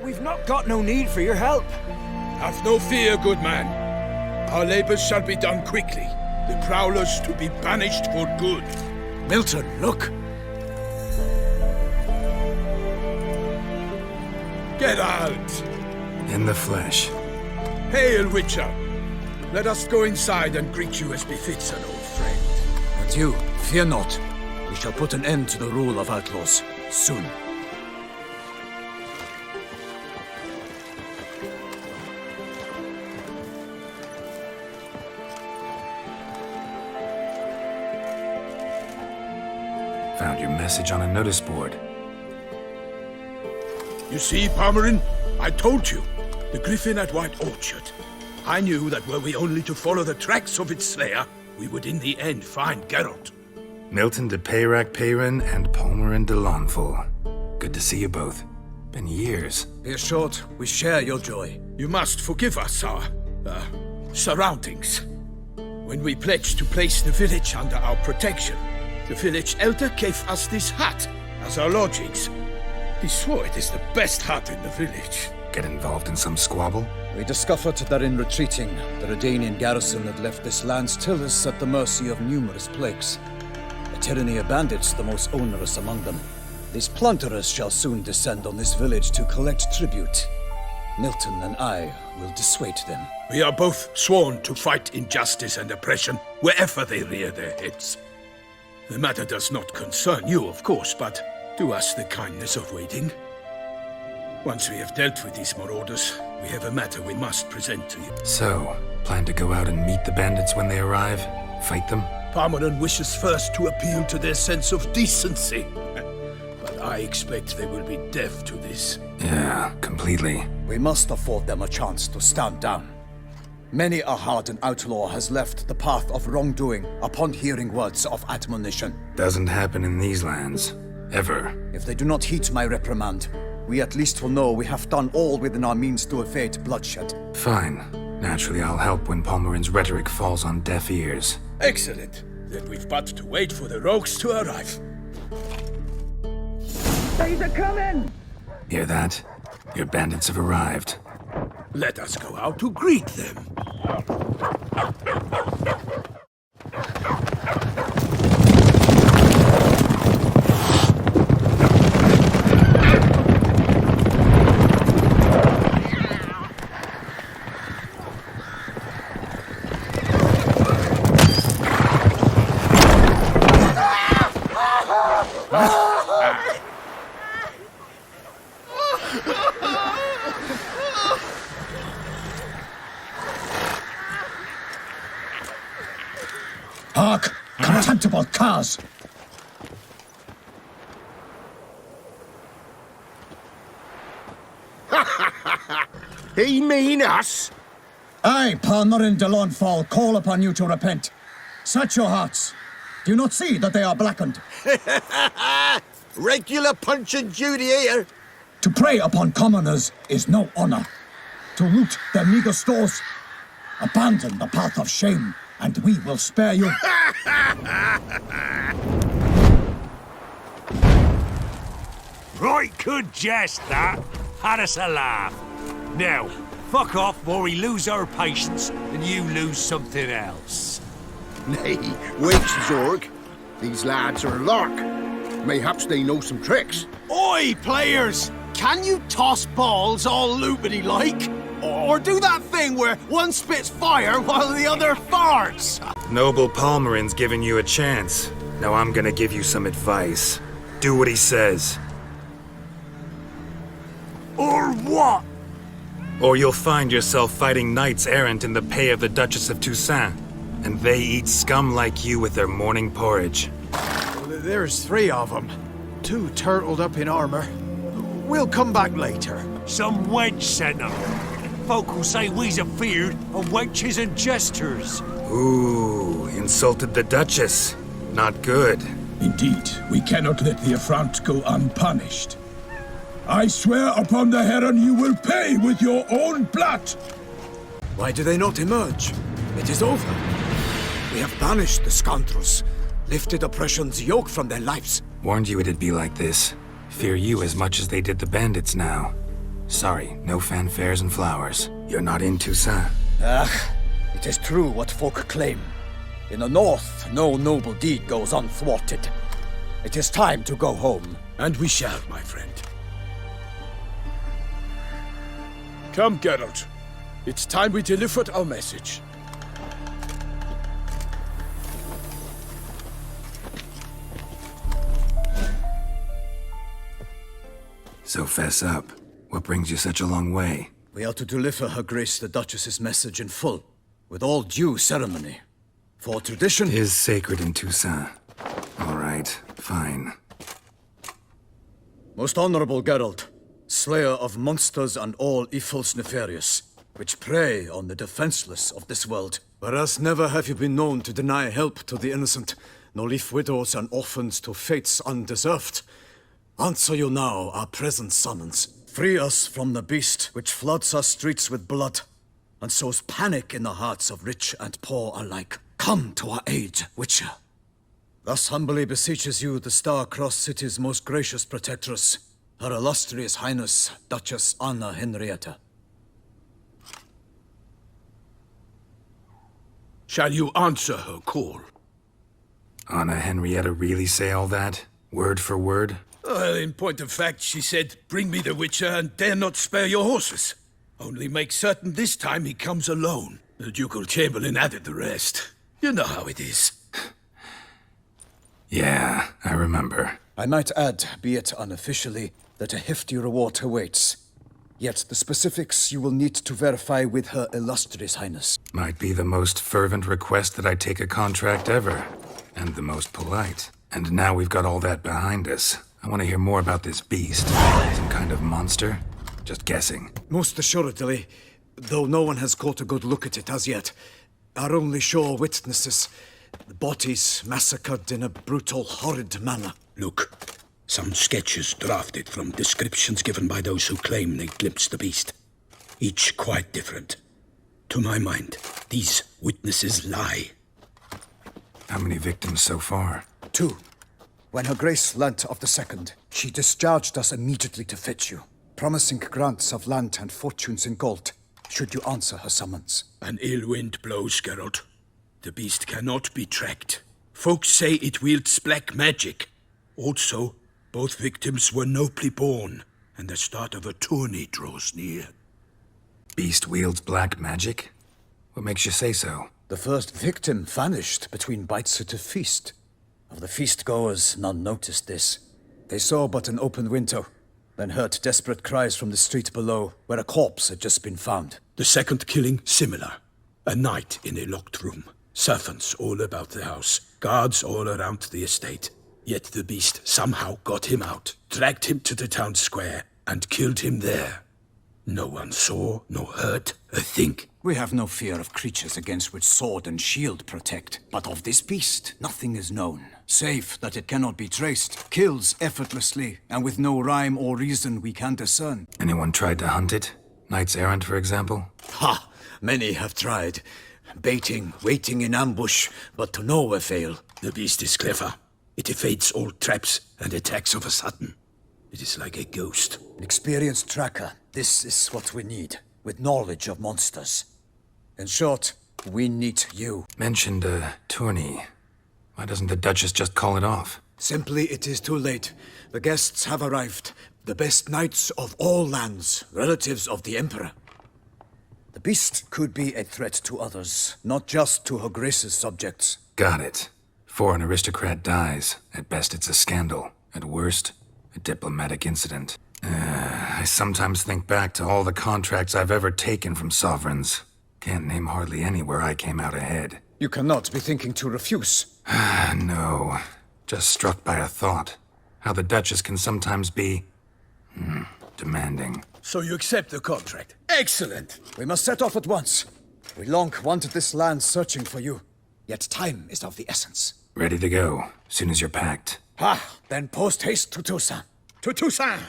We've not got no need for your help. Have no fear, good man. Our labors shall be done quickly. The prowlers to be banished for good. Milton, look! Get out! In the flesh. Hail, Witcher! Let us go inside and greet you as befits an old friend. And you, fear not. We shall put an end to the rule of outlaws, soon. Found your message on a notice board. You see, Palmerin? I told you. The Griffin at White Orchard. I knew that were we only to follow the tracks of its slayer, we would in the end find Geralt. Milton de Peyrac Peyran and Palmerin de Launfal. Good to see you both. Been years. Be assured, we share your joy. You must forgive us our, surroundings. When we pledged to place the village under our protection, the village elder gave us this hut as our lodgings. He swore it is the best hut in the village. Get involved in some squabble? We discovered that in retreating, the Redanian garrison had left this land's tillers at the mercy of numerous plagues. A tyranny of bandits, the most onerous among them. These plunderers shall soon descend on this village to collect tribute. Milton and I will dissuade them. We are both sworn to fight injustice and oppression wherever they rear their heads. The matter does not concern you, of course, but do us the kindness of waiting. Once we have dealt with these marauders, we have a matter we must present to you. So, plan to go out and meet the bandits when they arrive? Fight them? Palmerin wishes first to appeal to their sense of decency. But I expect they will be deaf to this. Yeah, completely. We must afford them a chance to stand down. Many a hardened outlaw has left the path of wrongdoing upon hearing words of admonition. Doesn't happen in these lands. Ever. If they do not heed my reprimand, we at least will know we have done all within our means to evade bloodshed. Fine. Naturally, I'll help when Palmerin's rhetoric falls on deaf ears. Excellent. Then we've but to wait for the rogues to arrive. They're coming! Hear that? Your bandits have arrived. Let us go out to greet them. Hark! Contemptible curs! He mean us? I, Palmerin de Launfal, call upon you to repent. Search your hearts. Do you not see that they are blackened? Regular Punch and Judy here. To prey upon commoners is no honor. To loot their meager stores, abandon the path of shame, and we will spare you. Right good jest, that. Had us a laugh. Now, fuck off before we lose our patience and you lose something else. Nay, wait, Zorg. These lads are lark. Mayhaps they know some tricks. Oi, players! Can you toss balls all loopity-like? Or do that thing where one spits fire while the other farts? Noble Palmerin's giving you a chance. Now I'm gonna give you some advice. Do what he says. Or what? Or you'll find yourself fighting knights errant in the pay of the Duchess of Toussaint. And they eat scum like you with their morning porridge. There's 3 of them. 2 turtled up in armor. We'll come back later. Some wench sent them. Folk will say we's afeard of wenches and jesters. Ooh, insulted the Duchess. Not good. Indeed, we cannot let the affront go unpunished. I swear upon the Heron you will pay with your own blood! Why do they not emerge? It is over. We have banished the scoundrels, lifted oppression's yoke from their lives. Warned you it'd be like this. Fear you as much as they did the bandits now. Sorry, no fanfares and flowers. You're not in Toussaint. Ah, it is true what folk claim. In the north, no noble deed goes unthwarted. It is time to go home. And we shall, my friend. Come, Geralt. It's time we delivered our message. So fess up. What brings you such a long way? We are to deliver Her Grace the Duchess's message in full, with all due ceremony. For tradition... It is sacred in Toussaint. All right, fine. Most honorable Geralt, slayer of monsters and all evils nefarious, which prey on the defenseless of this world. Whereas never have you been known to deny help to the innocent, nor leave widows and orphans to fates undeserved. Answer you now our present summons. Free us from the beast which floods our streets with blood, and sows panic in the hearts of rich and poor alike. Come to our aid, Witcher. Thus humbly beseeches you the Star-Crossed City's most gracious protectress, Her Illustrious Highness, Duchess Anna Henrietta. Shall you answer her call? Anna Henrietta really say all that? Word for word? Well, in point of fact, she said, bring me the Witcher and dare not spare your horses. Only make certain this time he comes alone. The Ducal Chamberlain added the rest. You know how it is. Yeah, I remember. I might add, be it unofficially, that a hefty reward awaits. Yet the specifics you will need to verify with Her Illustrious Highness. Might be the most fervent request that I take a contract ever. And the most polite. And now we've got all that behind us. I want to hear more about this beast. Some kind of monster? Just guessing. Most assuredly, though no one has caught a good look at it as yet. Our only sure witnesses, the bodies massacred in a brutal, horrid manner. Look, some sketches drafted from descriptions given by those who claim they glimpsed the beast. Each quite different. To my mind, these witnesses lie. How many victims so far? 2. When Her Grace learnt of the second, she discharged us immediately to fetch you, promising grants of land and fortunes in gold, should you answer her summons. An ill wind blows, Geralt. The beast cannot be tracked. Folks say it wields black magic. Also, both victims were nobly born, and the start of a tourney draws near. Beast wields black magic? What makes you say so? The first victim vanished between bites at a feast. Of the feast-goers, none noticed this. They saw but an open window, then heard desperate cries from the street below, where a corpse had just been found. The second killing, similar. A night in a locked room. Servants all about the house. Guards all around the estate. Yet the beast somehow got him out, dragged him to the town square, and killed him there. No one saw nor heard a thing. We have no fear of creatures against which sword and shield protect. But of this beast, nothing is known. Save that it cannot be traced, kills effortlessly, and with no rhyme or reason we can discern. Anyone tried to hunt it? Knights errant, for example? Ha! Many have tried. Baiting, waiting in ambush, but to no avail. The beast is clever. It evades all traps and attacks of a sudden. It is like a ghost. An experienced tracker. This is what we need, with knowledge of monsters. In short, we need you. Mentioned a tourney. Why doesn't the Duchess just call it off? Simply, it is too late. The guests have arrived. The best knights of all lands, relatives of the Emperor. The beast could be a threat to others, not just to Her Grace's subjects. Got it. Before an aristocrat dies, at best it's a scandal. At worst, a diplomatic incident. I sometimes think back to all the contracts I've ever taken from sovereigns. Can't name hardly any where I came out ahead. You cannot be thinking to refuse. No. Just struck by a thought. How the Duchess can sometimes be... demanding. So you accept the contract. Excellent! We must set off at once. We long wanted this land searching for you. Yet time is of the essence. Ready to go, soon as you're packed. Ah, then post haste to Toussaint. To Toussaint!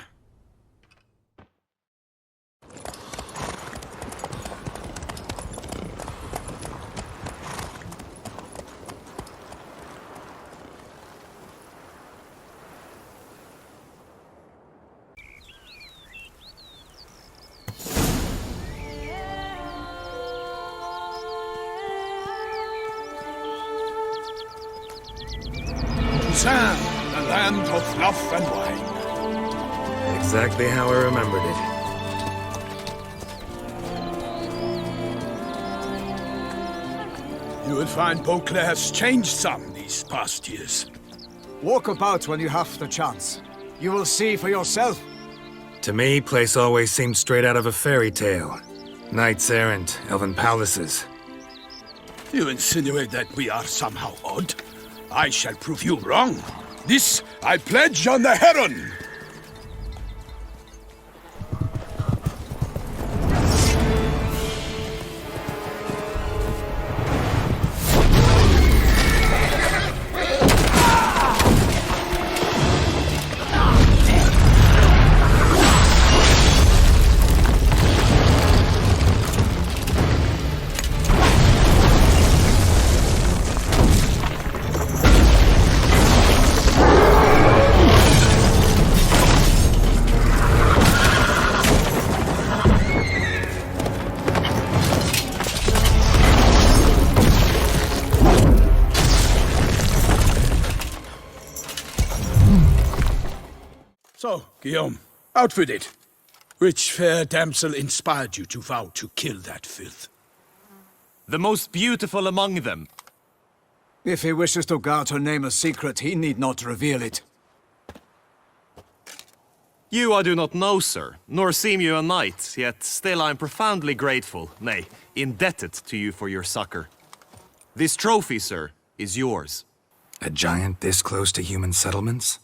land of fluff and wine. Exactly how I remembered it. You will find Beauclair has changed some these past years. Walk about when you have the chance. You will see for yourself. To me, place always seemed straight out of a fairy tale. Knights errant, elven palaces. You insinuate that we are somehow odd? I shall prove you wrong. This I pledge on the Heron! So, Guillaume, out with it. Which fair damsel inspired you to vow to kill that filth? The most beautiful among them. If he wishes to guard her name a secret, he need not reveal it. You I do not know, sir, nor seem you a knight, yet still I am profoundly grateful, nay, indebted to you for your succor. This trophy, sir, is yours. A giant this close to human settlements?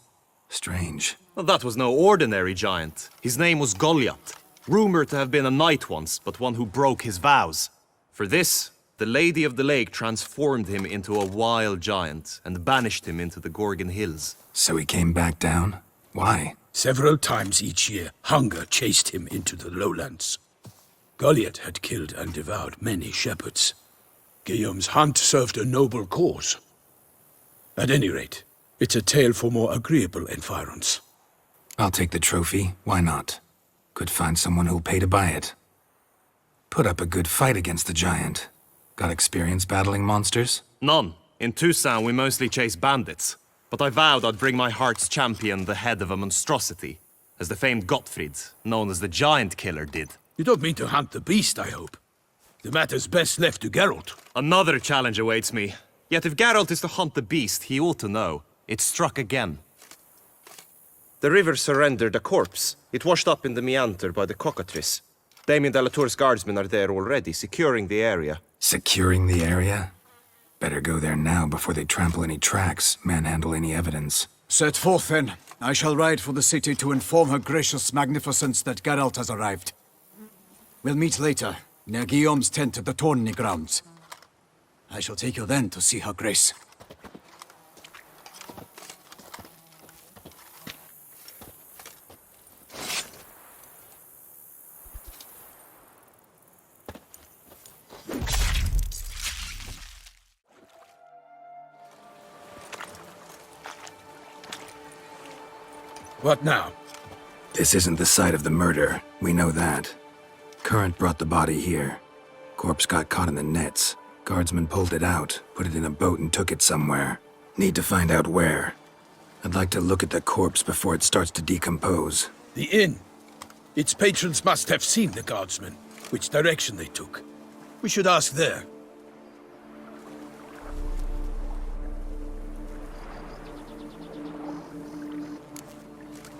Strange. Well, that was no ordinary giant. His name was Goliath, rumored to have been a knight once, but one who broke his vows. For this, the Lady of the Lake transformed him into a wild giant and banished him into the Gorgon Hills. So he came back down? Why? Several times each year, hunger chased him into the lowlands. Goliath had killed and devoured many shepherds. Guillaume's hunt served a noble cause. At any rate, it's a tale for more agreeable environs. I'll take the trophy. Why not? Could find someone who'll pay to buy it. Put up a good fight against the giant. Got experience battling monsters? None. In Toussaint we mostly chase bandits. But I vowed I'd bring my heart's champion the head of a monstrosity, as the famed Gottfried, known as the Giant Killer, did. You don't mean to hunt the beast, I hope. The matter's best left to Geralt. Another challenge awaits me. Yet if Geralt is to hunt the beast, he ought to know. It struck again. The river surrendered a corpse. It washed up in the meander by the cockatrice. Damien de la Tour's guardsmen are there already, securing the area. Securing the area? Better go there now before they trample any tracks, manhandle any evidence. Set forth, then. I shall ride for the city to inform her gracious magnificence that Geralt has arrived. We'll meet later, near Guillaume's tent at the tourney grounds. I shall take you then to see her grace. What now? This isn't the site of the murder. We know that. Current brought the body here. Corpse got caught in the nets. Guardsmen pulled it out, put it in a boat and took it somewhere. Need to find out where. I'd like to look at the corpse before it starts to decompose. The inn. Its patrons must have seen the guardsmen, which direction they took. We should ask there.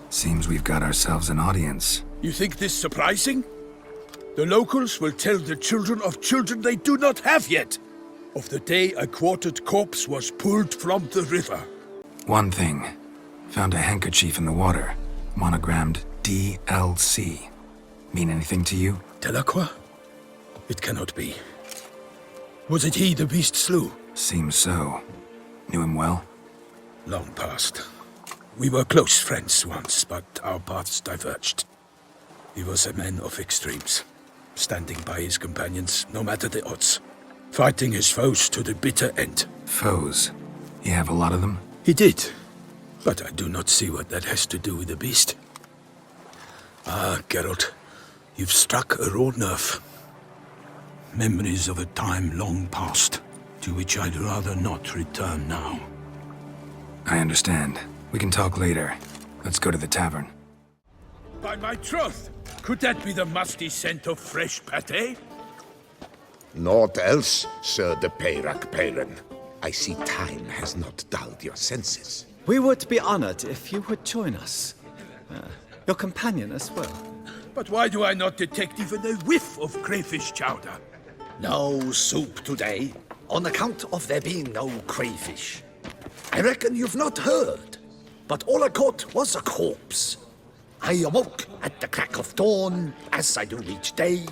Seems we've got ourselves an audience. You think this surprising? The locals will tell the children of children they do not have yet, of the day a quartered corpse was pulled from the river. One thing. Found a handkerchief in the water. Monogrammed DLC. Mean anything to you? Delacroix? It cannot be. Was it he the beast slew? Seems so. Knew him well? Long past. We were close friends once, but our paths diverged. He was a man of extremes, standing by his companions, no matter the odds, fighting his foes to the bitter end. Foes? You have a lot of them? He did, but I do not see what that has to do with the beast. Ah, Geralt, you've struck a raw nerve. Memories of a time long past, to which I'd rather not return now. I understand. We can talk later. Let's go to the tavern. By my troth, could that be the musty scent of fresh pate? Naught else, Sir de Peyrac Peyran. I see time has not dulled your senses. We would be honored if you would join us. Your companion as well. But why do I not detect even a whiff of crayfish chowder? No soup today, on account of there being no crayfish. I reckon you've not heard, but all I caught was a corpse. I awoke at the crack of dawn, as I do each day,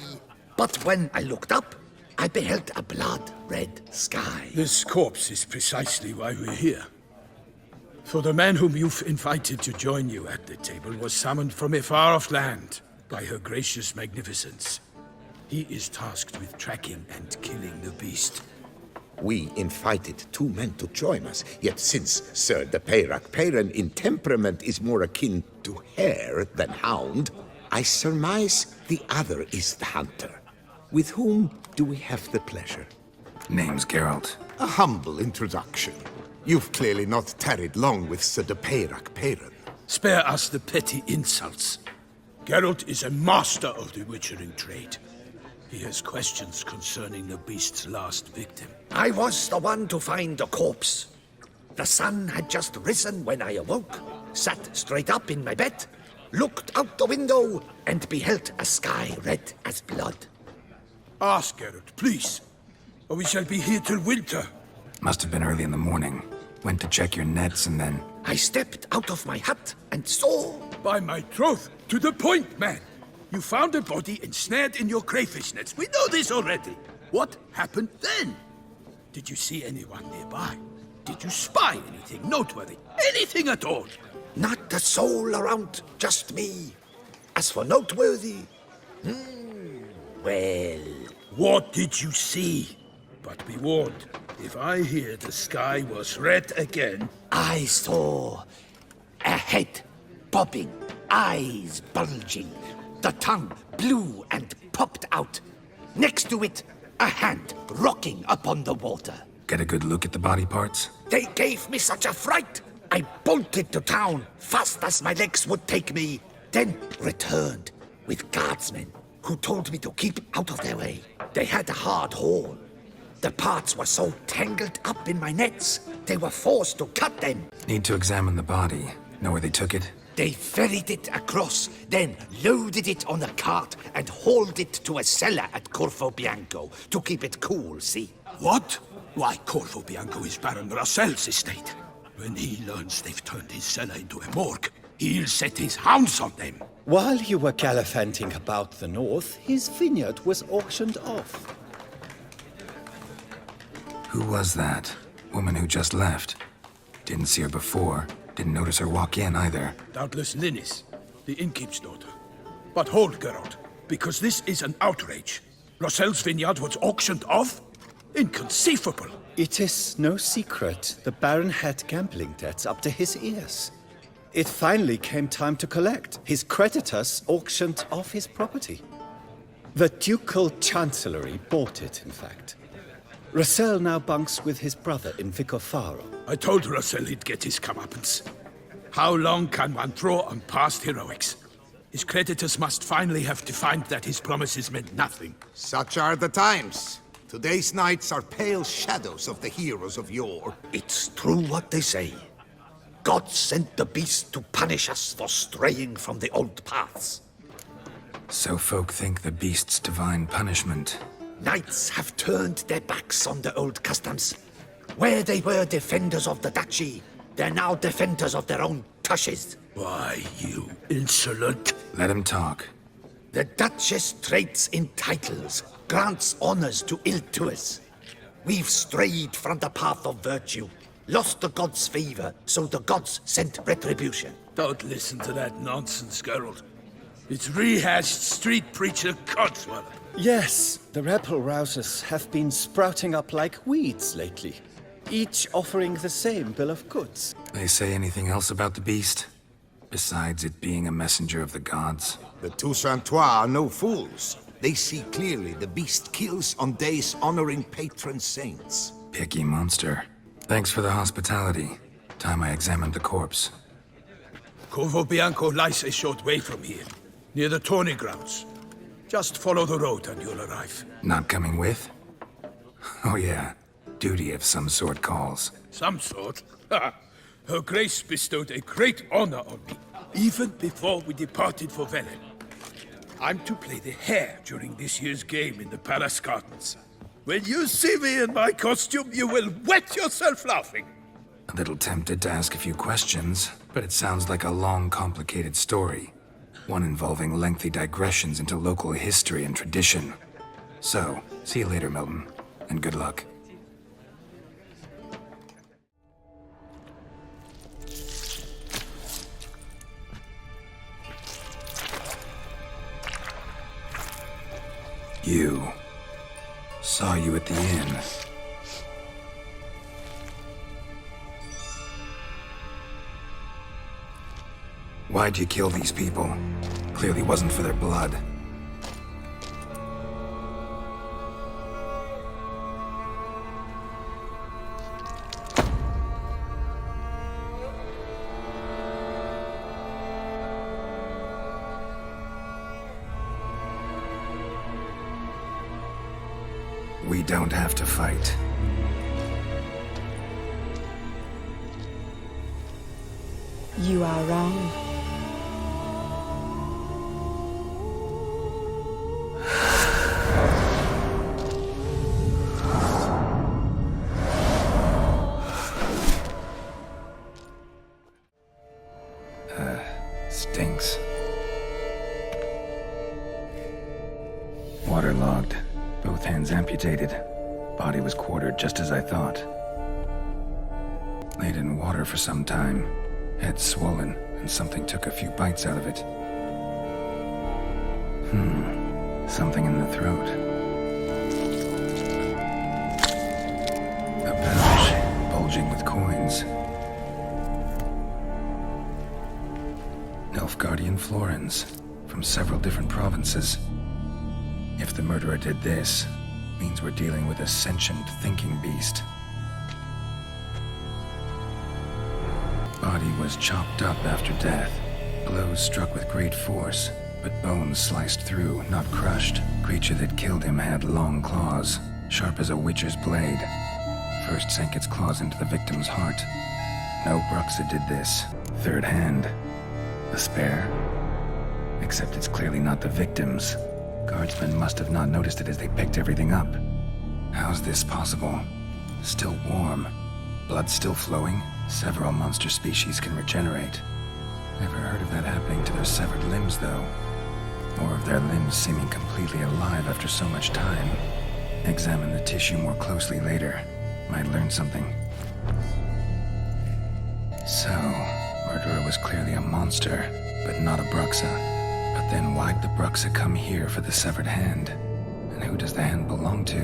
but when I looked up, I beheld a blood-red sky. This corpse is precisely why we're here. For the man whom you've invited to join you at the table was summoned from a far-off land by her gracious magnificence. He is tasked with tracking and killing the beast. We invited 2 men to join us, yet since Sir de Peyrac Peyran in temperament is more akin to hare than hound, I surmise the other is the hunter. With whom do we have the pleasure? Name's Geralt. A humble introduction. You've clearly not tarried long with Sir de Peyrac Peyran. Spare us the petty insults. Geralt is a master of the witchering trade. He has questions concerning the beast's last victim. I was the one to find the corpse. The sun had just risen when I awoke, sat straight up in my bed, looked out the window, and beheld a sky red as blood. Ask Geralt, please, or we shall be here till winter. Must have been early in the morning. Went to check your nets and then... I stepped out of my hut and saw... By my troth, to the point, man. You found a body ensnared in your crayfish nets. We know this already. What happened then? Did you see anyone nearby? Did you spy anything noteworthy? Anything at all? Not a soul around, just me. As for noteworthy... well... What did you see? But be warned, if I hear the sky was red again... I saw a head bobbing, eyes bulging, the tongue blew and popped out. Next to it, a hand rocking upon the water. Get a good look at the body parts? They gave me such a fright. I bolted to town fast as my legs would take me, then returned with guardsmen who told me to keep out of their way. They had a hard haul. The parts were so tangled up in my nets, they were forced to cut them. Need to examine the body. Know where they took it? They ferried it across, then loaded it on a cart and hauled it to a cellar at Corvo Bianco to keep it cool, see? What? Why, Corvo Bianco is Baron Rossel's estate. When he learns they've turned his cellar into a morgue, he'll set his hounds on them. While you were gallivanting about the north, his vineyard was auctioned off. Who was that? Woman who just left. Didn't see her before. Didn't notice her walk in either. Doubtless Linnis, the innkeep's daughter. But hold, Geralt, because this is an outrage. Rossel's vineyard was auctioned off? Inconceivable. It is no secret the Baron had gambling debts up to his ears. It finally came time to collect. His creditors auctioned off his property. The Ducal Chancellery bought it, in fact. Rossel now bunks with his brother in Vicofaro. I told Rossel he'd get his comeuppance. How long can one throw on past heroics? His creditors must finally have defined that his promises meant nothing. Such are the times. Today's knights are pale shadows of the heroes of yore. It's true what they say. God sent the beast to punish us for straying from the old paths. So folk think the beast's divine punishment. Knights have turned their backs on the old customs. Where they were defenders of the duchy, they're now defenders of their own tushes. Why, you insolent... Let him talk. The Duchess trades in titles, grants honors to ill-doers. We've strayed from the path of virtue, lost the gods' favor, so the gods sent retribution. Don't listen to that nonsense, Geralt. It's rehashed street preacher codswallop. Yes, the rebel-rousers have been sprouting up like weeds lately, each offering the same bill of goods. They say anything else about the beast? Besides it being a messenger of the gods? The Toussaintois are no fools. They see clearly the beast kills on days honoring patron saints. Picky monster. Thanks for the hospitality. Time I examined the corpse. Corvo Bianco lies a short way from here, near the tourney grounds. Just follow the road and you'll arrive. Not coming with? Oh yeah, duty of some sort calls. Some sort? Her Grace bestowed a great honor on me, even before we departed for Velen. I'm to play the hare during this year's game in the Palace Gardens. When you see me in my costume, you will wet yourself laughing. A little tempted to ask a few questions, but it sounds like a long, complicated story. One involving lengthy digressions into local history and tradition. So, see you later, Milton, and good luck. You. Saw you at the inn. Why'd you kill these people? Clearly wasn't for their blood. We don't have to fight. You are wrong. Stinks. Waterlogged. Both hands amputated. Body was quartered just as I thought. Laid in water for some time. Head swollen, and something took a few bites out of it. Something in the throat. A pouch, bulging with coins. Nilfgaardian florins, from several different provinces. If the murderer did this, means we're dealing with a sentient, thinking beast. Body was chopped up after death. Blows struck with great force, but bones sliced through, not crushed. Creature that killed him had long claws, sharp as a witcher's blade. First sank its claws into the victim's heart. No Bruxa did this. Third hand. A spare? Except it's clearly not the victim's. Guardsmen must have not noticed it as they picked everything up. How's this possible? Still warm. Blood still flowing? Several monster species can regenerate. Never heard of that happening to their severed limbs, though. Or of their limbs seeming completely alive after so much time. Examine the tissue more closely later. Might learn something. So, murderer was clearly a monster, but not a Bruxa. But then why'd the Bruxa come here for the severed hand? And who does the hand belong to?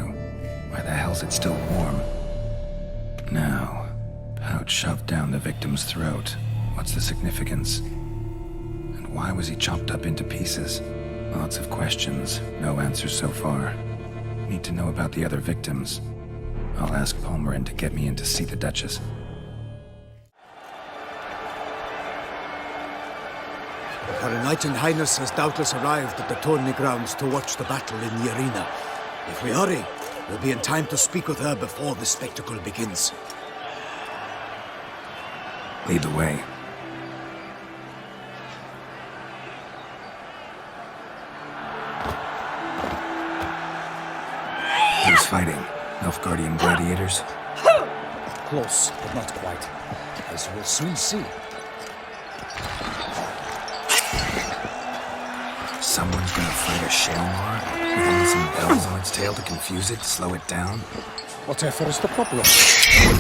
Why the hell's it still warm? Now, pouch shoved down the victim's throat. What's the significance? And why was he chopped up into pieces? Lots of questions, no answers so far. Need to know about the other victims. I'll ask Palmerin to get me in to see the Duchess. Her Knight and Highness has doubtless arrived at the tourney grounds to watch the battle in the arena. If we hurry, we'll be in time to speak with her before the spectacle begins. Lead the way. Who's fighting? Nilfgaardian gladiators? Close, but not quite. As we'll soon see. Someone's gonna fight a Shaelmar? With only some bells on its tail to confuse it, slow it down? Whatever is the problem?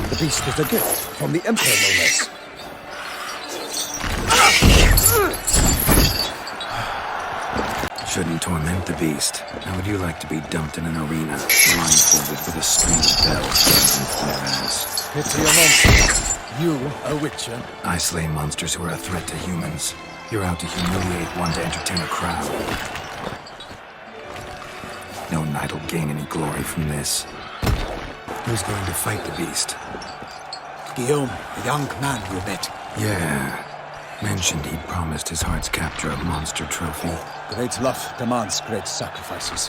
The beast is a gift from the Emperor, no less. Shouldn't torment the beast. How would you like to be dumped in an arena, blindfolded with a string of bells dancing from their ass? Pity a monster. You, a witcher. I slay monsters who are a threat to humans. You're out to humiliate one to entertain a crowd. No knight'll gain any glory from this. Who's going to fight the beast? Guillaume, the young man you met. Yeah. mentioned he'd promised his heart's capture a monster trophy. Great love demands great sacrifices.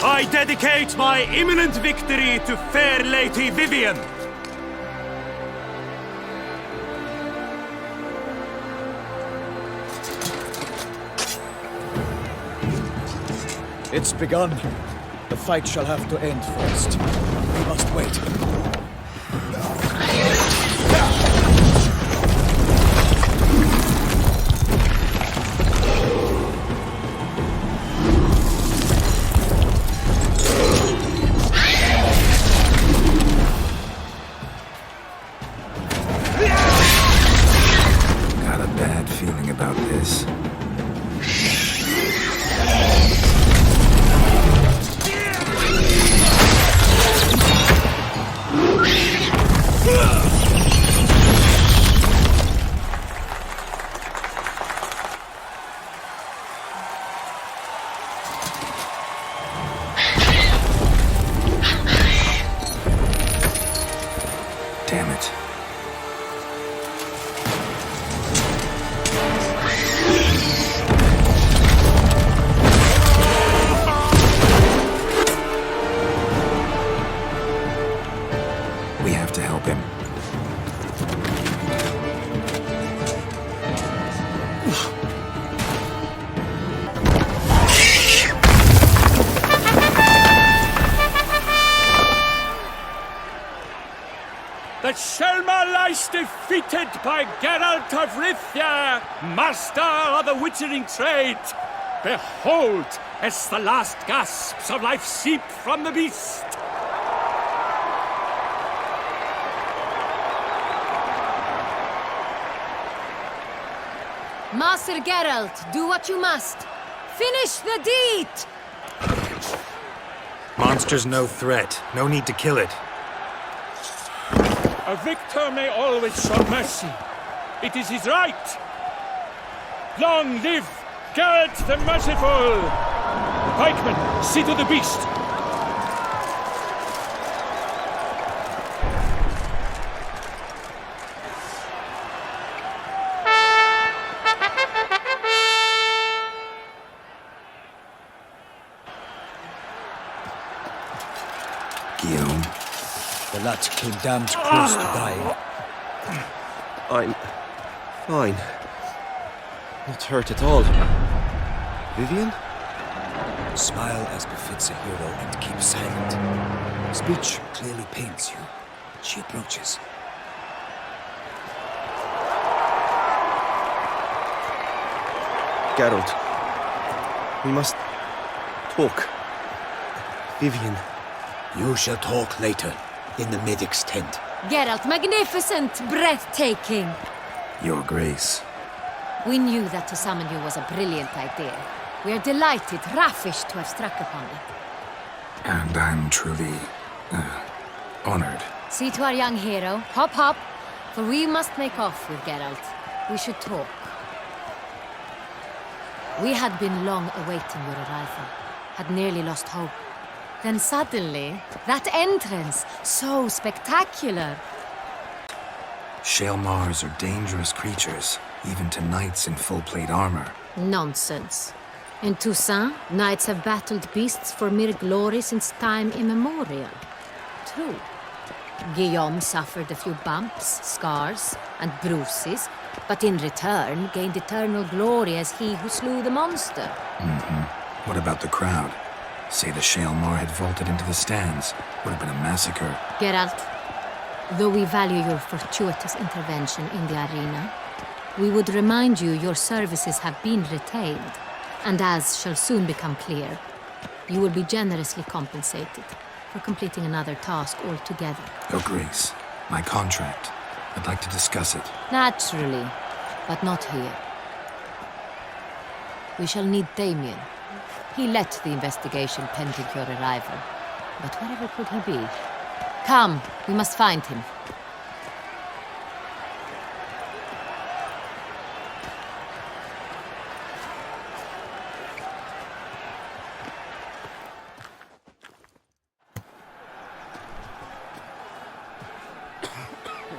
I dedicate my imminent victory to fair Lady Vivian. It's begun. The fight shall have to end first. We must wait. Got a bad feeling about this. Damn it. We have to help him. The Shelma lies defeated by Geralt of Rivia, master of the witchering trade. Behold, as the last gasps of life seep from the beast. Master Geralt, do what you must. Finish the deed! Monster's no threat. No need to kill it. A victor may always show mercy. It is his right. Long live Geralt the Merciful! Pikemen, see to the beast. Guillaume. The lad came damned close to dying. I'm fine. Not hurt at all. Vivian? Smile as befits a hero and keep silent. Speech clearly pains you. She approaches. Geralt. We must talk. Vivian. You shall talk later, in the medic's tent. Geralt, magnificent, breathtaking. Your Grace. We knew that to summon you was a brilliant idea. We are delighted, ravished to have struck upon it. And I'm truly honored. See to our young hero. Hop, hop. For we must make off with Geralt. We should talk. We had been long awaiting your arrival. Had nearly lost hope. Then suddenly, that entrance, so spectacular. Shaelmars are dangerous creatures, even to knights in full-plate armor. Nonsense. In Toussaint, knights have battled beasts for mere glory since time immemorial. True. Guillaume suffered a few bumps, scars, and bruises, but in return gained eternal glory as he who slew the monster. What about the crowd? Say the Shaelmar had vaulted into the stands. Would have been a massacre. Geralt, though we value your fortuitous intervention in the arena, we would remind you your services have been retained, and as shall soon become clear, you will be generously compensated for completing another task altogether. Your Grace, my contract. I'd like to discuss it. Naturally, but not here. We shall need Damien. He led the investigation pending your arrival. But wherever could he be? Come, we must find him.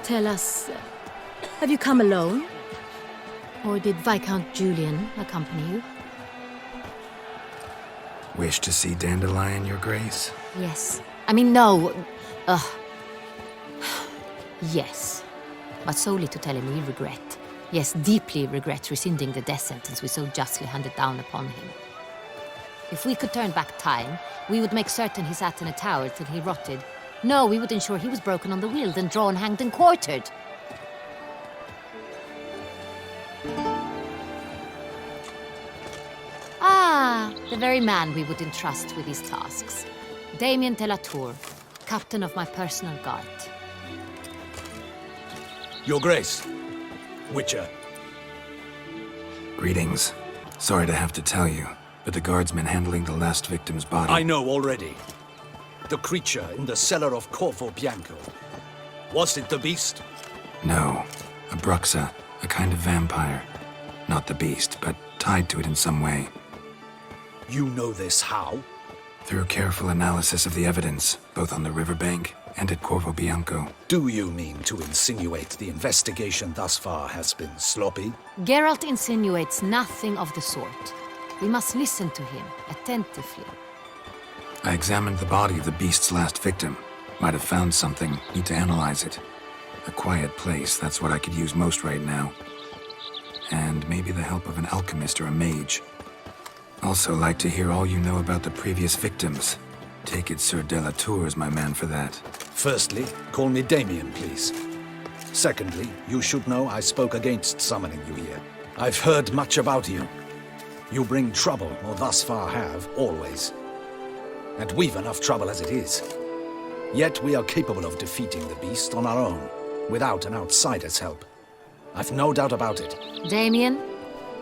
Tell us, have you come alone? Or did Viscount Julian accompany you? Wish to see Dandelion, Your Grace? Yes. I mean, no. Yes. But solely to tell him we regret. Yes, deeply regret rescinding the death sentence we so justly handed down upon him. If we could turn back time, we would make certain he sat in a tower till he rotted. No, we would ensure he was broken on the wheel, then drawn, hanged, and quartered. Ah, the very man we would entrust with these tasks. Damien de la Tour, captain of my personal guard. Your Grace. Witcher. Greetings. Sorry to have to tell you, but the guardsman handling the last victim's body... I know already. The creature in the cellar of Corvo Bianco. Was it the beast? No. A Bruxa, a kind of vampire. Not the beast, but tied to it in some way. You know this how? Through careful analysis of the evidence, both on the riverbank and at Corvo Bianco. Do you mean to insinuate the investigation thus far has been sloppy? Geralt insinuates nothing of the sort. We must listen to him attentively. I examined the body of the beast's last victim. Might have found something. Need to analyze it. A quiet place, that's what I could use most right now. And maybe the help of an alchemist or a mage. Also like to hear all you know about the previous victims. Take it Sir de la Tour is my man for that. Firstly, call me Damien, please. Secondly, you should know I spoke against summoning you here. I've heard much about you. You bring trouble, or thus far have, always. And we've enough trouble as it is. Yet we are capable of defeating the beast on our own, without an outsider's help. I've no doubt about it. Damien,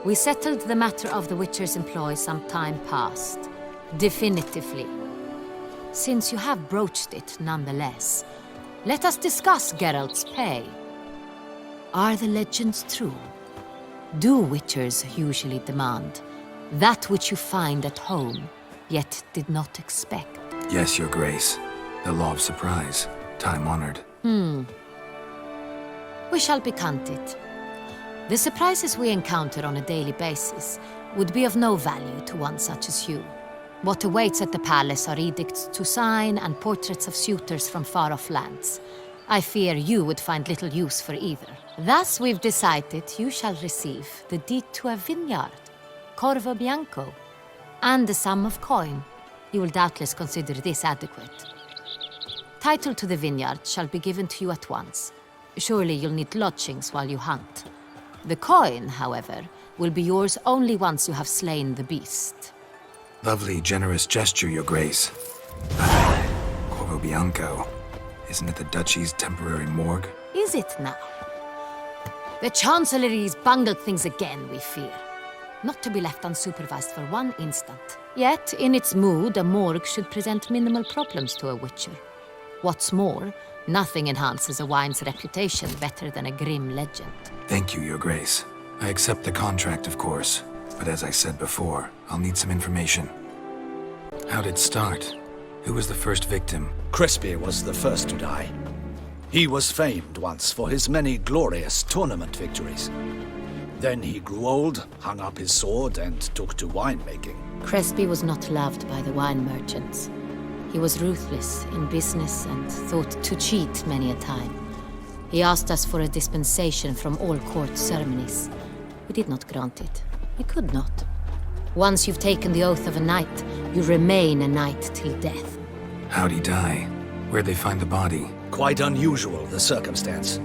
we settled the matter of the Witcher's employ some time past. Definitively. Since you have broached it nonetheless, let us discuss Geralt's pay. Are the legends true? Do Witchers usually demand that which you find at home, yet did not expect? Yes, Your Grace. The law of surprise. Time-honored. We shall be candid. The surprises we encounter on a daily basis would be of no value to one such as you. What awaits at the palace are edicts to sign and portraits of suitors from far-off lands. I fear you would find little use for either. Thus we've decided you shall receive the deed to a vineyard, Corvo Bianco, and the sum of coin. You will doubtless consider this adequate. Title to the vineyard shall be given to you at once. Surely you'll need lodgings while you hunt. The coin, however, will be yours only once you have slain the beast. Lovely, generous gesture, Your Grace. Corvo Bianco. Isn't it the Duchy's temporary morgue? Is it now? The Chancellery's bungled things again, we fear. Not to be left unsupervised for one instant. Yet, in its mood, a morgue should present minimal problems to a Witcher. What's more, nothing enhances a wine's reputation better than a grim legend. Thank you, Your Grace. I accept the contract, of course. But as I said before, I'll need some information. How'd it start? Who was the first victim? Crespi was the first to die. He was famed once for his many glorious tournament victories. Then he grew old, hung up his sword, and took to winemaking. Crespi was not loved by the wine merchants. He was ruthless in business and thought to cheat many a time. He asked us for a dispensation from all court ceremonies. We did not grant it. We could not. Once you've taken the oath of a knight, you remain a knight till death. How'd he die? Where'd they find the body? Quite unusual, the circumstance.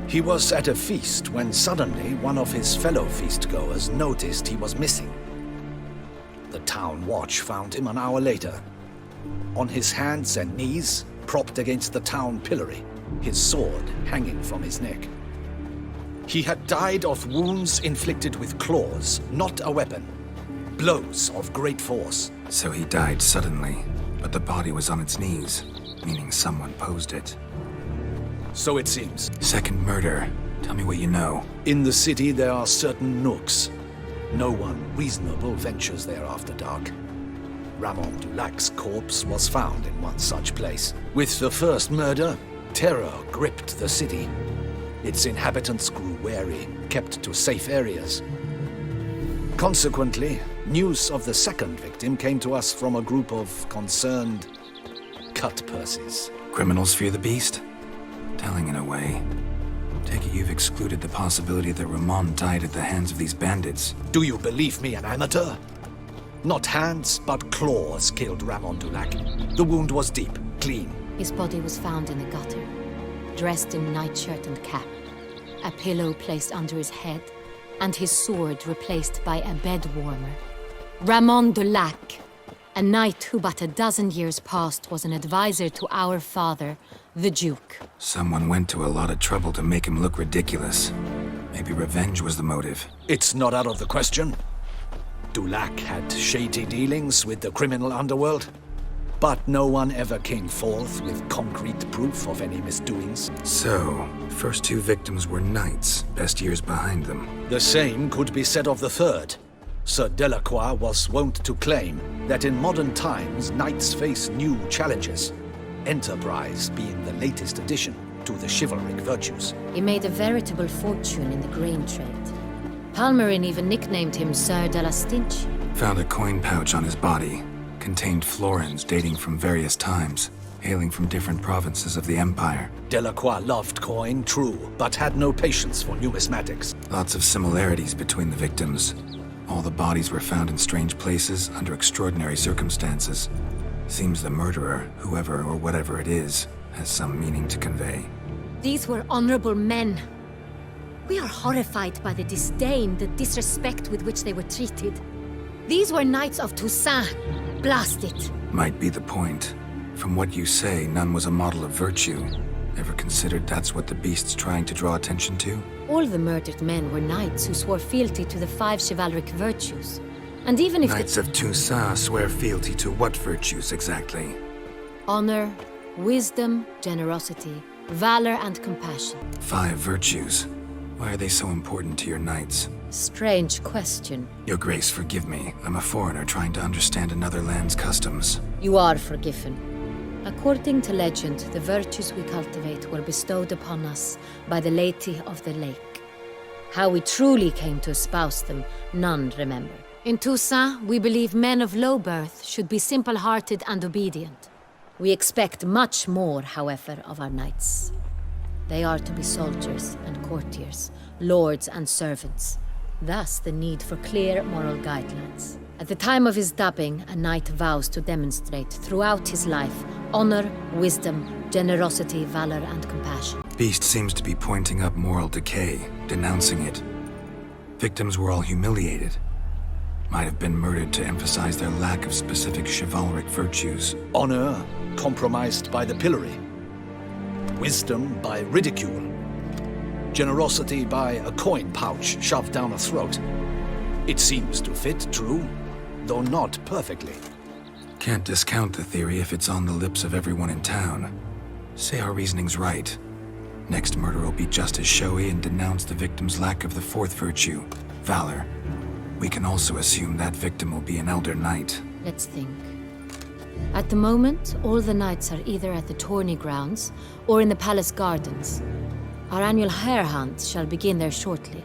He was at a feast when suddenly one of his fellow feastgoers noticed he was missing. The town watch found him an hour later. On his hands and knees, propped against the town pillory, his sword hanging from his neck. He had died of wounds inflicted with claws, not a weapon. Blows of great force. So he died suddenly, but the body was on its knees, meaning someone posed it. So it seems. Second murder. Tell me what you know. In the city, there are certain nooks. No one reasonable ventures there after dark. Ramon Dulac's corpse was found in one such place. With the first murder, terror gripped the city. Its inhabitants grew wary, kept to safe areas. Consequently, news of the second victim came to us from a group of concerned cut-purses. Criminals fear the beast? Telling in a way. Take it you've excluded the possibility that Ramon died at the hands of these bandits. Do you believe me an amateur? Not hands, but claws killed Ramon Dulac. The wound was deep, clean. His body was found in the gutter, dressed in nightshirt and cap, a pillow placed under his head, and his sword replaced by a bed warmer. Ramon Dulac, a knight who but a dozen years past was an advisor to our father, the Duke. Someone went to a lot of trouble to make him look ridiculous. Maybe revenge was the motive. It's not out of the question. Dulac had shady dealings with the criminal underworld, but no one ever came forth with concrete proof of any misdoings. So, first two victims were knights, best years behind them. The same could be said of the third. Sir Delacroix was wont to claim that in modern times knights face new challenges, enterprise being the latest addition to the chivalric virtues. He made a veritable fortune in the grain trade. Palmerin even nicknamed him Sir de la Stinch. Found a coin pouch on his body. Contained florins dating from various times, hailing from different provinces of the Empire. Delacroix loved coin, true, but had no patience for numismatics. Lots of similarities between the victims. All the bodies were found in strange places under extraordinary circumstances. Seems the murderer, whoever or whatever it is, has some meaning to convey. These were honorable men. We are horrified by the disdain, the disrespect with which they were treated. These were knights of Toussaint. Blast it. Might be the point. From what you say, none was a model of virtue. Ever considered that's what the beast's trying to draw attention to? All the murdered men were knights who swore fealty to the 5 chivalric virtues. And even if Knights of Toussaint swear fealty to what virtues exactly? honor, wisdom, generosity, valor, and compassion. 5 virtues. Why are they so important to your knights? Strange question. Your Grace, forgive me. I'm a foreigner trying to understand another land's customs. You are forgiven. According to legend, the virtues we cultivate were bestowed upon us by the Lady of the Lake. How we truly came to espouse them, none remember. In Toussaint, we believe men of low birth should be simple-hearted and obedient. We expect much more, however, of our knights. They are to be soldiers and courtiers, lords and servants. Thus, the need for clear moral guidelines. At the time of his dubbing, a knight vows to demonstrate throughout his life honor, wisdom, generosity, valor, and compassion. Beast seems to be pointing up moral decay, denouncing it. Victims were all humiliated. Might have been murdered to emphasize their lack of specific chivalric virtues. Honor compromised by the pillory. Wisdom by ridicule. Generosity by a coin pouch shoved down a throat. It seems to fit, true, though not perfectly. Can't discount the theory if it's on the lips of everyone in town. Say our reasoning's right. Next murder will be just as showy and denounce the victim's lack of the 4th virtue, valor. We can also assume that victim will be an elder knight. Let's think. At the moment, all the knights are either at the tourney grounds or in the palace gardens. Our annual hare hunt shall begin there shortly.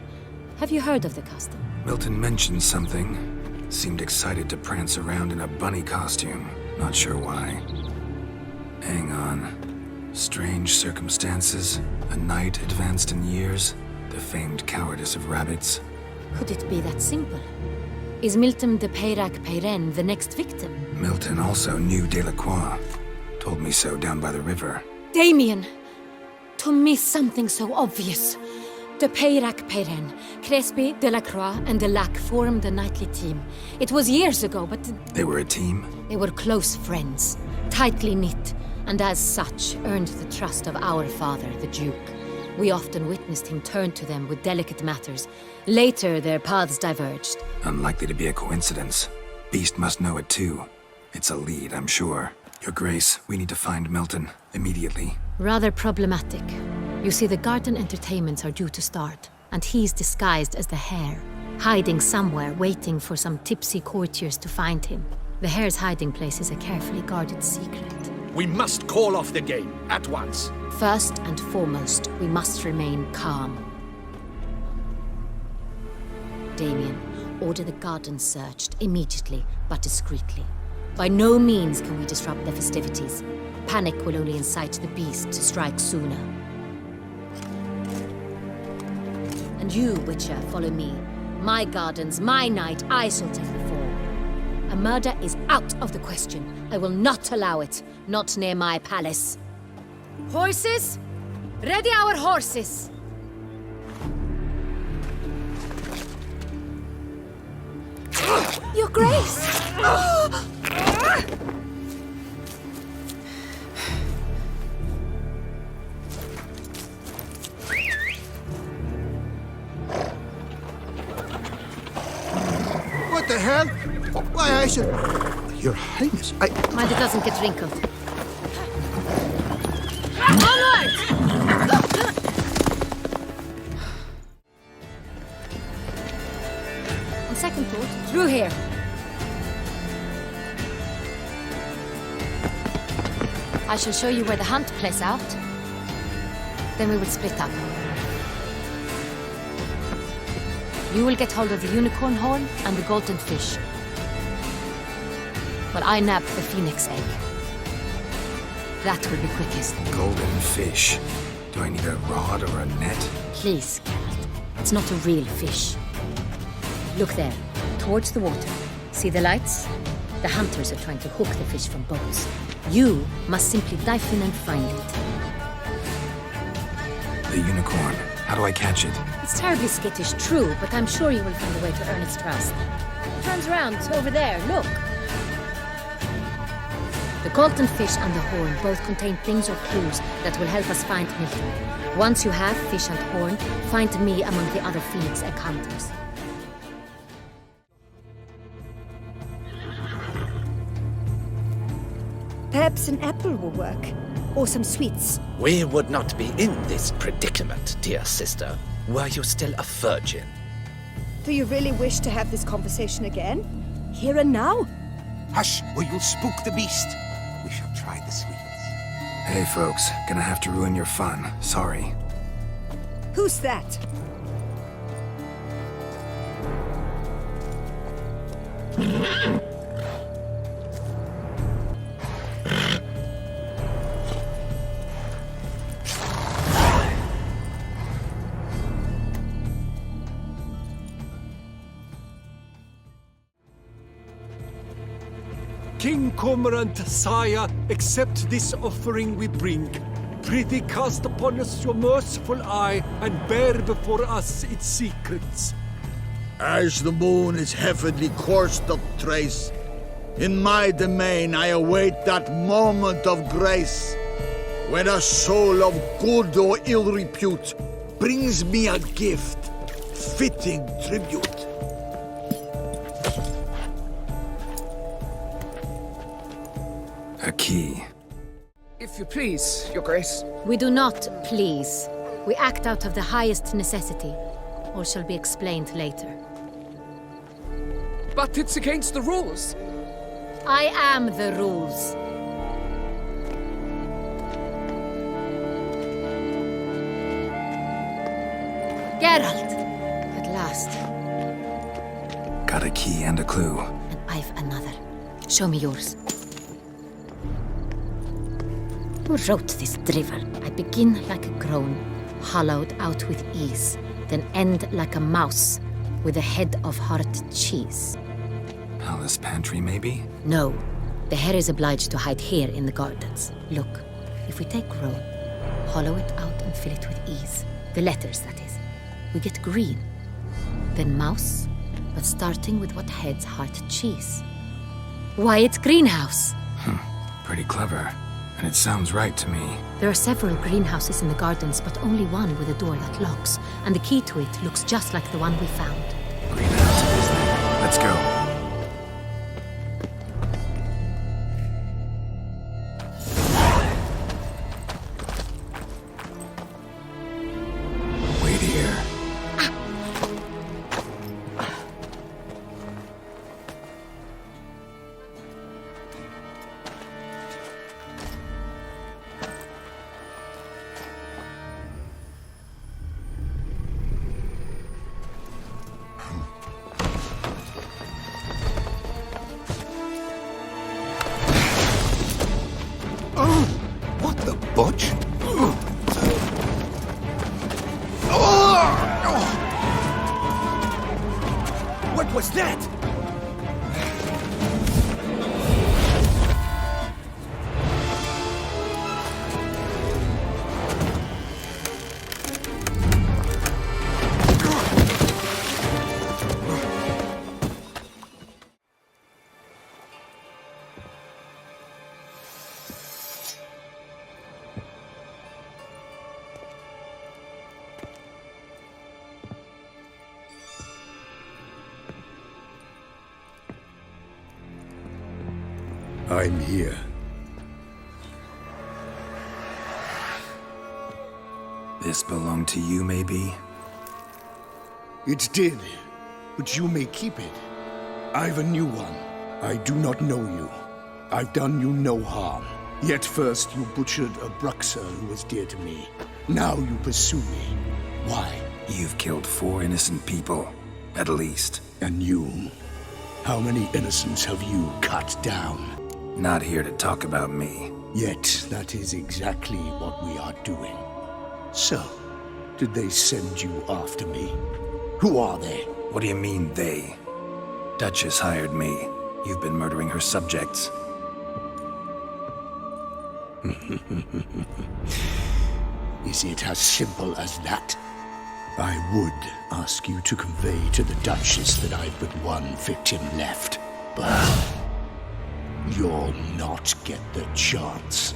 Have you heard of the custom? Milton mentioned something. Seemed excited to prance around in a bunny costume. Not sure why. Hang on. Strange circumstances. A knight advanced in years. The famed cowardice of rabbits. Could it be that simple? Is Milton de Peyrac-Peyren the next victim? Milton also knew Delacroix. Told me so down by the river. Damien! To miss something so obvious. De Peyrac-Peyren, Crespi, Delacroix, and Delac formed a knightly team. It was years ago, but... They were a team? They were close friends, tightly knit, and as such earned the trust of our father, the Duke. We often witnessed him turn to them with delicate matters. Later, their paths diverged. Unlikely to be a coincidence. Beast must know it too. It's a lead, I'm sure. Your Grace, we need to find Milton immediately. Rather problematic. You see, the garden entertainments are due to start, and he's disguised as the Hare, hiding somewhere, waiting for some tipsy courtiers to find him. The Hare's hiding place is a carefully guarded secret. We must call off the game at once. First and foremost, we must remain calm. Damien, order the garden searched immediately, but discreetly. By no means can we disrupt the festivities. Panic will only incite the beast to strike sooner. And you, Witcher, follow me. My gardens, my night, I shall take the fall. A murder is out of the question. I will not allow it. Not near my palace. Horses? Ready our horses! Your Grace! What the hell? Why, I should... Your Highness, Mind it doesn't get wrinkled. Onward! On second thought, through here. I shall show you where the hunt plays out. Then we will split up. You will get hold of the unicorn horn and the golden fish. While I nab the phoenix egg. That will be quickest. Golden fish. Do I need a rod or a net? Please, Geralt. It's not a real fish. Look there, towards the water. See the lights? The hunters are trying to hook the fish from boats. You must simply dive in and find it. The unicorn. How do I catch it? It's terribly skittish, true, but I'm sure you will find a way to earn its trust. It turns around, over there, look. The golden fish and the horn both contain things or clues that will help us find Milton. Once you have fish and horn, find me among the other phoenix egg hunters. Perhaps an apple will work. Or some sweets. We would not be in this predicament, dear sister, were you still a virgin. Do you really wish to have this conversation again? Here and now? Hush, or you'll spook the beast. We shall try the sweets. Hey, folks. Gonna have to ruin your fun. Sorry. Who's that? King Cormorant, sire, accept this offering we bring. Prithee cast upon us your merciful eye, and bear before us its secrets. As the moon is heavenly coursed of trace, in my domain I await that moment of grace, when a soul of good or ill repute brings me a gift, fitting tribute. A key. If you please, Your Grace. We do not please. We act out of the highest necessity, or shall be explained later. But it's against the rules. I am the rules. Geralt! At last. Got a key and a clue. And I've another. Show me yours. Who wrote this drivel? I begin like a groan, hollowed out with ease, then end like a mouse, with a head of hard cheese. Palace pantry, maybe? No. The hare is obliged to hide here in the gardens. Look, if we take roan, hollow it out and fill it with ease. The letters, that is. We get green. Then mouse, but starting with what heads heart cheese. Why, it's greenhouse! Pretty clever. And it sounds right to me. There are several greenhouses in the gardens, but only one with a door that locks, and the key to it looks just like the one we found. Greenhouse it is then. Let's go. What was that? I'm here. This belonged to you, maybe? It did, but you may keep it. I've a new one. I do not know you. I've done you no harm. Yet first you butchered a Bruxer who was dear to me. Now you pursue me. Why? You've killed 4 innocent people, at least. And you? How many innocents have you cut down? Not here to talk about me. Yet that is exactly what we are doing. So, did they send you after me? Who are they? What do you mean, they? Duchess hired me. You've been murdering her subjects. Is it as simple as that? I would ask you to convey to the Duchess that I've but one victim left, but you'll not get the chance.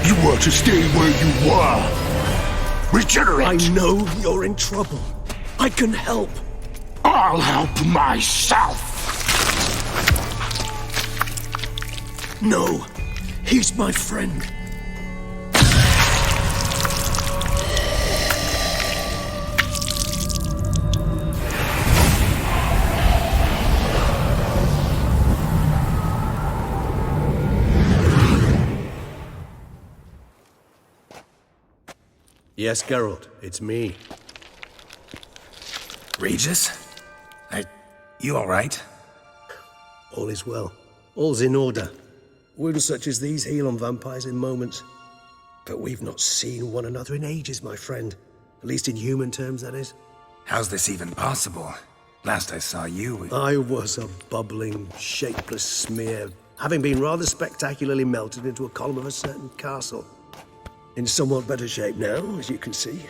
You were to stay where you were. Regenerate! I know you're in trouble. I can help. I'll help myself! No, he's my friend. Yes, Geralt, it's me. Regis? You alright? All is well. All's in order. Wounds such as these heal on vampires in moments. But we've not seen one another in ages, my friend. At least in human terms, that is. How's this even possible? Last I saw you... I was a bubbling, shapeless smear, having been rather spectacularly melted into a column of a certain castle. In somewhat better shape now, as you can see.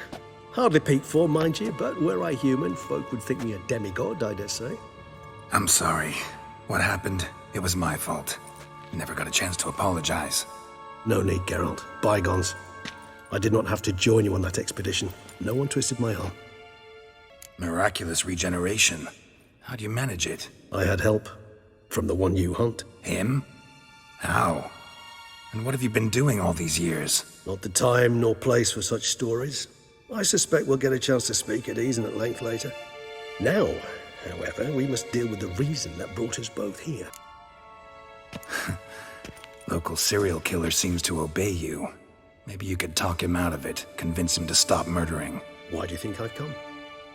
Hardly peak form, mind you, but were I human, folk would think me a demigod, I dare say. I'm sorry. What happened, it was my fault. Never got a chance to apologize. No need, Geralt. Bygones. I did not have to join you on that expedition. No one twisted my arm. Miraculous regeneration. How'd you manage it? I had help. From the one you hunt. Him? How? And what have you been doing all these years? Not the time nor place for such stories. I suspect we'll get a chance to speak at ease and at length later. Now, however, we must deal with the reason that brought us both here. Local serial killer seems to obey you. Maybe you could talk him out of it, convince him to stop murdering. Why do you think I've come?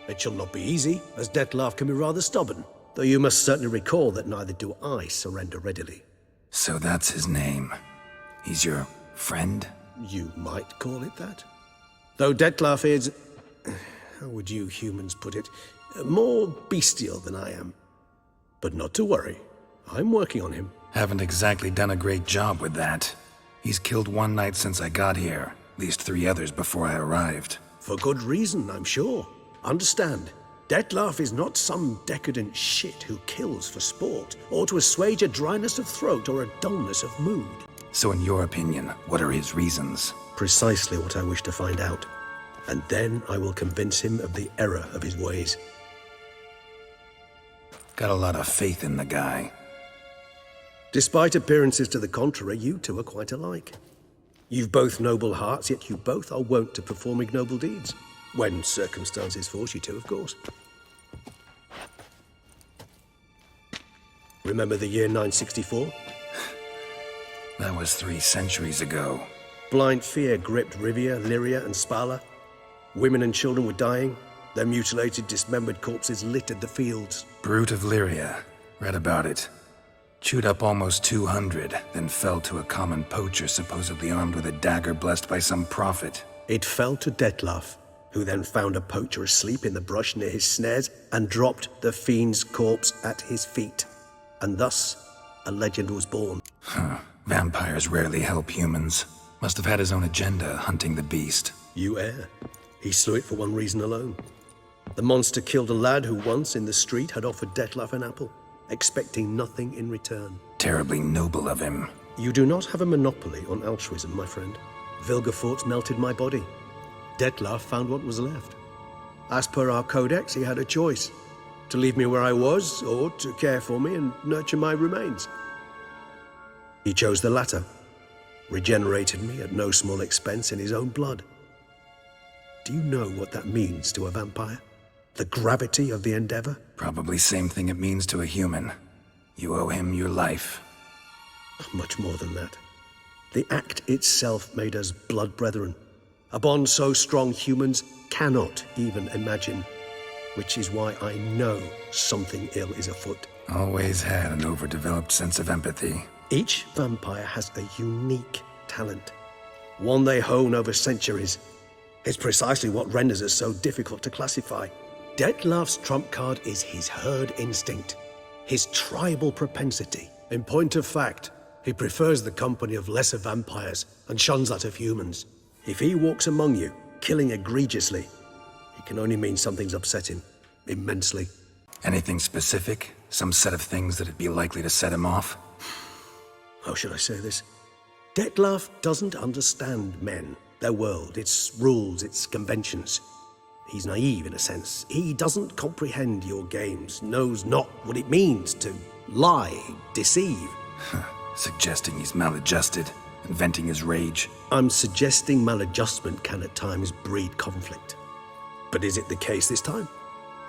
It shall not be easy, as Dettlaff can be rather stubborn. Though you must certainly recall that neither do I surrender readily. So that's his name. He's your friend? You might call it that. Though Dettlaff is... how would you humans put it? More bestial than I am. But not to worry. I'm working on him. Haven't exactly done a great job with that. He's killed one knight since I got here. At least 3 others before I arrived. For good reason, I'm sure. Understand, Dettlaff is not some decadent shit who kills for sport, or to assuage a dryness of throat or a dullness of mood. So in your opinion, what are his reasons? Precisely what I wish to find out. And then I will convince him of the error of his ways. Got a lot of faith in the guy. Despite appearances to the contrary, you two are quite alike. You've both noble hearts, yet you both are wont to perform ignoble deeds. When circumstances force you to, of course. Remember the year 964? That was 3 centuries ago. Blind fear gripped Rivia, Lyria, and Spala. Women and children were dying. Their mutilated, dismembered corpses littered the fields. Brute of Lyria. Read about it. Chewed up almost 200, then fell to a common poacher supposedly armed with a dagger blessed by some prophet. It fell to Dettlaff, who then found a poacher asleep in the brush near his snares and dropped the fiend's corpse at his feet. And thus, a legend was born. Vampires rarely help humans. Must have had his own agenda, hunting the beast. You err. He slew it for one reason alone. The monster killed a lad who once, in the street, had offered Dettlaff an apple, expecting nothing in return. Terribly noble of him. You do not have a monopoly on altruism, my friend. Vilgefortz melted my body. Dettlaff found what was left. As per our codex, he had a choice: to leave me where I was, or to care for me and nurture my remains. He chose the latter, regenerated me at no small expense in his own blood. Do you know what that means to a vampire? The gravity of the endeavor? Probably same thing it means to a human. You owe him your life. Much more than that. The act itself made us blood brethren. A bond so strong humans cannot even imagine. Which is why I know something ill is afoot. Always had an overdeveloped sense of empathy. Each vampire has a unique talent, one they hone over centuries. It's precisely what renders us so difficult to classify. Dettlaff's trump card is his herd instinct, his tribal propensity. In point of fact, he prefers the company of lesser vampires and shuns that of humans. If he walks among you, killing egregiously, it can only mean something's upset him immensely. Anything specific? Some set of things that'd be likely to set him off? How should I say this? Dettlaff doesn't understand men, their world, its rules, its conventions. He's naive in a sense. He doesn't comprehend your games, knows not what it means to lie, deceive. Suggesting he's maladjusted, and venting his rage. I'm suggesting maladjustment can at times breed conflict. But is it the case this time?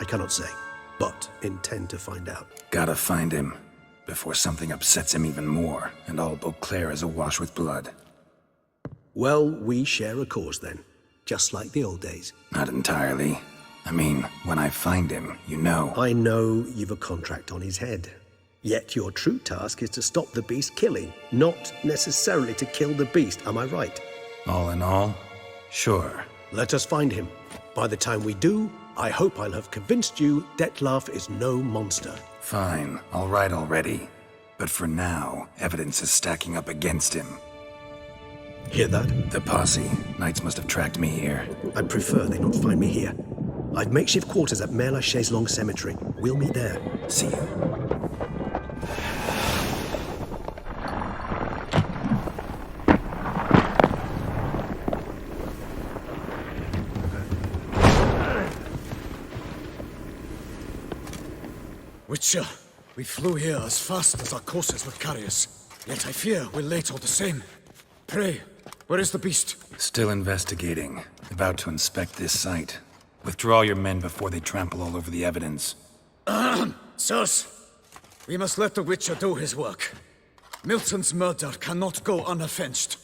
I cannot say, but intend to find out. Gotta find him, before something upsets him even more, and all Beauclair is awash with blood. Well, we share a cause then, just like the old days. Not entirely. I mean, when I find him, you know. I know you've a contract on his head. Yet your true task is to stop the beast killing, not necessarily to kill the beast, am I right? All in all, sure. Let us find him. By the time we do, I hope I'll have convinced you Dettlaff is no monster. Fine, all right already. But for now, evidence is stacking up against him. Hear that? The posse. Knights must have tracked me here. I'd prefer they not find me here. I've makeshift quarters at Mère Lachaise Long Cemetery. We'll meet there. See you. Witcher, we flew here as fast as our courses would carry us. Yet I fear we're late all the same. Pray, where is the beast? Still investigating. About to inspect this site. Withdraw your men before they trample all over the evidence. Sirs, we must let the Witcher do his work. Milton's murder cannot go unavenged.